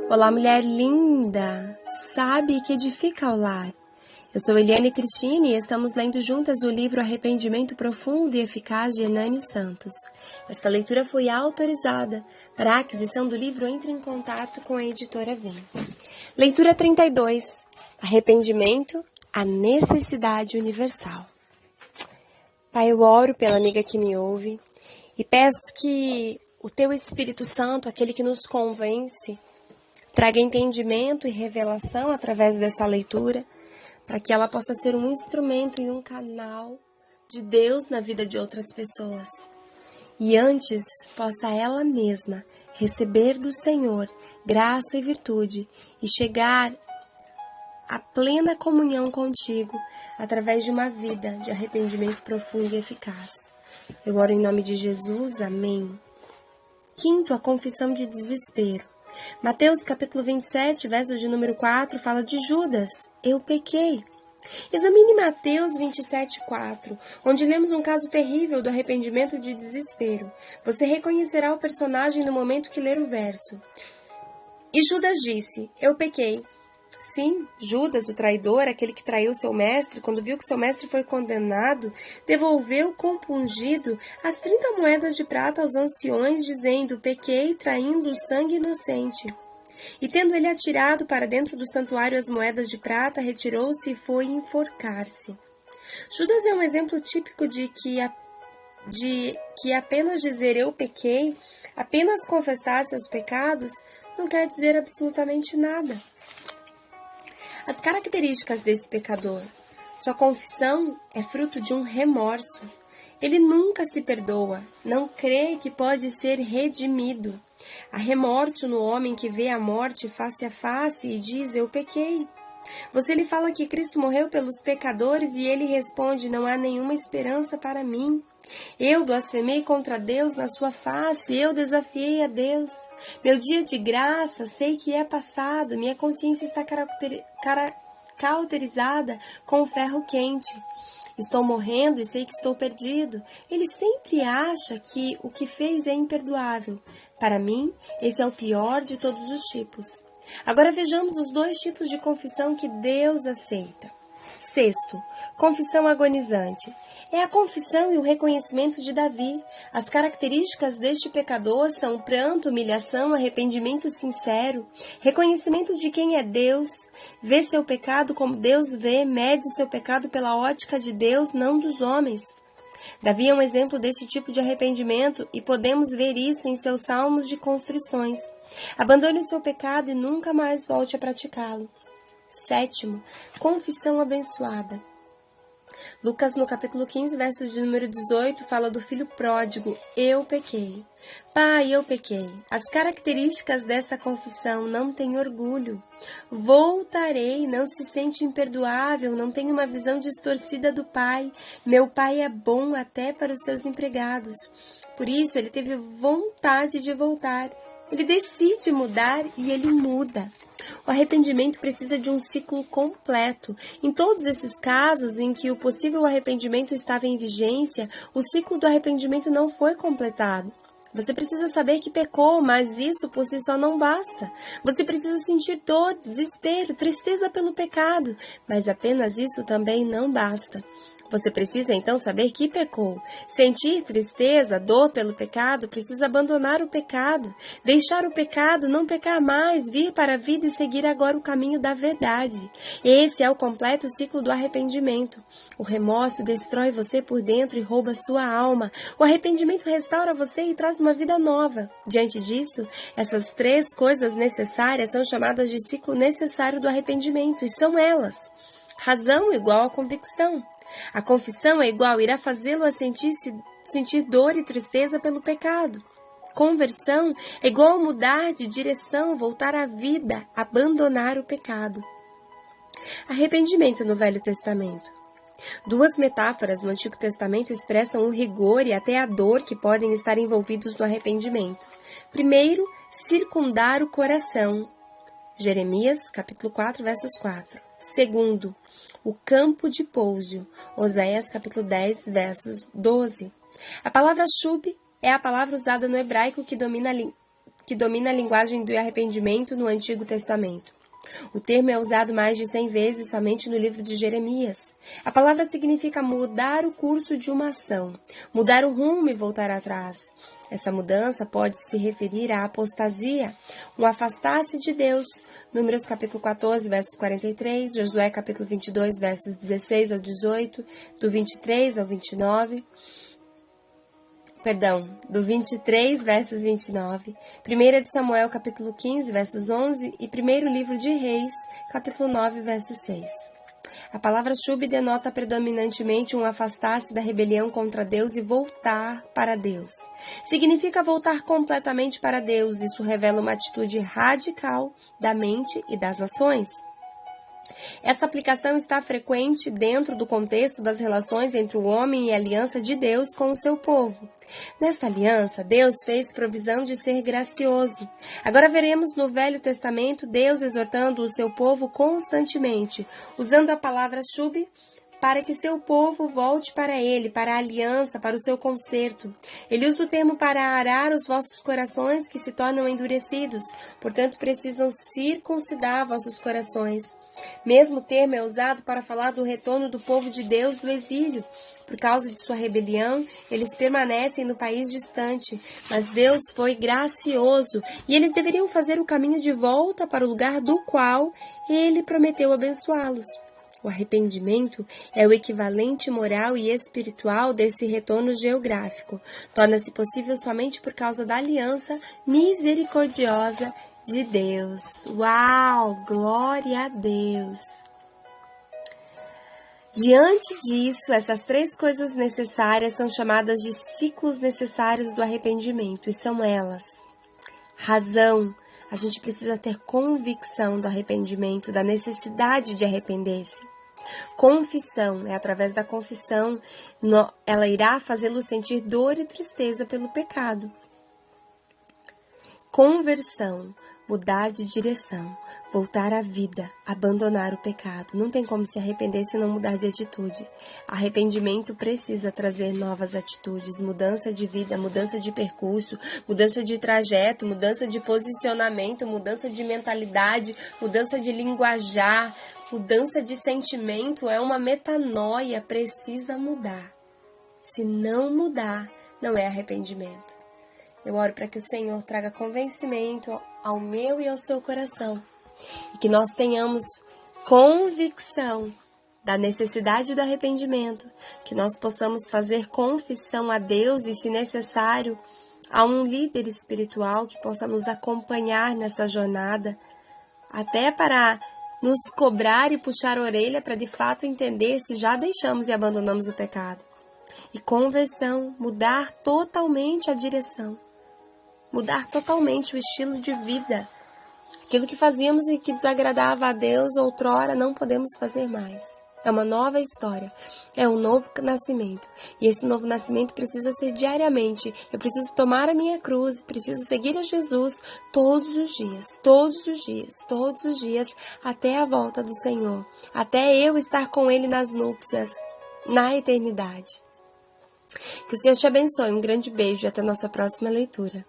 Olá, mulher linda, sabe que edifica ao lar. Eu sou Eliane Cristine e estamos lendo juntas o livro Arrependimento Profundo e Eficaz de Hernani Santos. Esta leitura foi autorizada. Para a aquisição do livro, entre em contato com a editora Vim. Leitura 32. Arrependimento, a necessidade universal. Pai, eu oro pela amiga que me ouve e peço que o Teu Espírito Santo, aquele que nos convence, traga entendimento e revelação através dessa leitura, para que ela possa ser um instrumento e um canal de Deus na vida de outras pessoas. E antes, possa ela mesma receber do Senhor graça e virtude e chegar à plena comunhão contigo através de uma vida de arrependimento profundo e eficaz. Eu oro em nome de Jesus, amém. Quinto, a confissão de desespero. Mateus capítulo 27, verso de número 4, fala de Judas, eu pequei. Examine Mateus 27, 4, onde lemos um caso terrível do arrependimento de desespero. Você reconhecerá o personagem no momento que ler o verso. E Judas disse, eu pequei. Sim, Judas, o traidor, aquele que traiu seu mestre, quando viu que seu mestre foi condenado, devolveu compungido as 30 moedas de prata aos anciões, dizendo, pequei traindo o sangue inocente. E tendo ele atirado para dentro do santuário as moedas de prata, retirou-se e foi enforcar-se. Judas é um exemplo típico de que apenas dizer eu pequei, apenas confessar seus pecados, não quer dizer absolutamente nada. As características desse pecador. Sua confissão é fruto de um remorso. Ele nunca se perdoa, não crê que pode ser redimido. Há remorso no homem que vê a morte face a face e diz, eu pequei. Você lhe fala que Cristo morreu pelos pecadores e ele responde, não há nenhuma esperança para mim. Eu blasfemei contra Deus na sua face, eu desafiei a Deus. Meu dia de graça sei que é passado, minha consciência está cauterizada com o ferro quente. Estou morrendo e sei que estou perdido. Ele sempre acha que o que fez é imperdoável. Para mim, esse é o pior de todos os tipos. Agora vejamos os dois tipos de confissão que Deus aceita. Sexto, confissão agonizante. É a confissão e o reconhecimento de Davi. As características deste pecador são pranto, humilhação, arrependimento sincero, reconhecimento de quem é Deus, vê seu pecado como Deus vê, mede seu pecado pela ótica de Deus, não dos homens. Davi é um exemplo desse tipo de arrependimento e podemos ver isso em seus salmos de constrições. Abandone o seu pecado e nunca mais volte a praticá-lo. Sétimo, confissão abençoada. Lucas, no capítulo 15, verso de número 18, fala do filho pródigo, eu pequei. Pai, eu pequei. As características dessa confissão, não tem orgulho. Voltarei, não se sente imperdoável, não tem uma visão distorcida do pai. Meu pai é bom até para os seus empregados. Por isso, ele teve vontade de voltar. Ele decide mudar e ele muda. O arrependimento precisa de um ciclo completo. Em todos esses casos em que o possível arrependimento estava em vigência, o ciclo do arrependimento não foi completado. Você precisa saber que pecou, mas isso por si só não basta. Você precisa sentir dor, desespero, tristeza pelo pecado, mas apenas isso também não basta. Você precisa então saber que pecou. Sentir tristeza, dor pelo pecado, precisa abandonar o pecado, deixar o pecado, não pecar mais, vir para a vida e seguir agora o caminho da verdade. Esse é o completo ciclo do arrependimento. O remorso destrói você por dentro e rouba sua alma. O arrependimento restaura você e traz uma vida nova. Diante disso, essas três coisas necessárias são chamadas de ciclo necessário do arrependimento, e são elas: razão igual a convicção. A confissão é igual, irá fazê-lo a sentir dor e tristeza pelo pecado. Conversão é igual a mudar de direção, voltar à vida, abandonar o pecado. Arrependimento no Velho Testamento. Duas metáforas no Antigo Testamento expressam o rigor e até a dor que podem estar envolvidos no arrependimento. Primeiro, circundar o coração. Jeremias, capítulo 4, versos 4. Segundo, o campo de pouso. Oséias, capítulo 10, versos 12. A palavra shub é a palavra usada no hebraico que que domina a linguagem do arrependimento no Antigo Testamento. O termo é usado mais de 100 vezes somente no livro de Jeremias. A palavra significa mudar o curso de uma ação, mudar o rumo e voltar atrás. Essa mudança pode se referir à apostasia, um afastar-se de Deus. Números capítulo 14, versos 43, Josué capítulo 22, versos 16 ao 18, do 23 ao 29. Do 23, versos 29, 1 de Samuel, capítulo 15, versos 11 e 1º livro de Reis, capítulo 9, verso 6. A palavra shub denota predominantemente um afastar-se da rebelião contra Deus e voltar para Deus. Significa voltar completamente para Deus. Isso revela uma atitude radical da mente e das ações. Essa aplicação está frequente dentro do contexto das relações entre o homem e a aliança de Deus com o seu povo. Nesta aliança, Deus fez provisão de ser gracioso. Agora veremos no Velho Testamento Deus exortando o seu povo constantemente, usando a palavra shub para que seu povo volte para ele, para a aliança, para o seu conserto. Ele usa o termo para arar os vossos corações que se tornam endurecidos, portanto precisam circuncidar vossos corações. Mesmo termo é usado para falar do retorno do povo de Deus do exílio. Por causa de sua rebelião, eles permanecem no país distante, mas Deus foi gracioso e eles deveriam fazer o caminho de volta para o lugar do qual ele prometeu abençoá-los. O arrependimento é o equivalente moral e espiritual desse retorno geográfico. Torna-se possível somente por causa da aliança misericordiosa de Deus. Uau! Glória a Deus! Diante disso, essas 3 coisas necessárias são chamadas de ciclos necessários do arrependimento, e são elas: razão. A gente precisa ter convicção do arrependimento, da necessidade de arrepender-se. Confissão. É através da confissão, ela irá fazê-lo sentir dor e tristeza pelo pecado. Conversão. Mudar de direção, voltar à vida, abandonar o pecado. Não tem como se arrepender se não mudar de atitude. Arrependimento precisa trazer novas atitudes, mudança de vida, mudança de percurso, mudança de trajeto, mudança de posicionamento, mudança de mentalidade, mudança de linguajar, mudança de sentimento. É uma metanoia, precisa mudar. Se não mudar, não é arrependimento. Eu oro para que o Senhor traga convencimento ao meu e ao seu coração. E que nós tenhamos convicção da necessidade do arrependimento. Que nós possamos fazer confissão a Deus e, se necessário, a um líder espiritual que possa nos acompanhar nessa jornada. Até para nos cobrar e puxar a orelha para de fato entender se já deixamos e abandonamos o pecado. E conversão, mudar totalmente a direção. Mudar totalmente o estilo de vida. Aquilo que fazíamos e que desagradava a Deus outrora, não podemos fazer mais. É uma nova história. É um novo nascimento. E esse novo nascimento precisa ser diariamente. Eu preciso tomar a minha cruz, preciso seguir a Jesus todos os dias, todos os dias, todos os dias, até a volta do Senhor. Até eu estar com Ele nas núpcias, na eternidade. Que o Senhor te abençoe. Um grande beijo e até a nossa próxima leitura.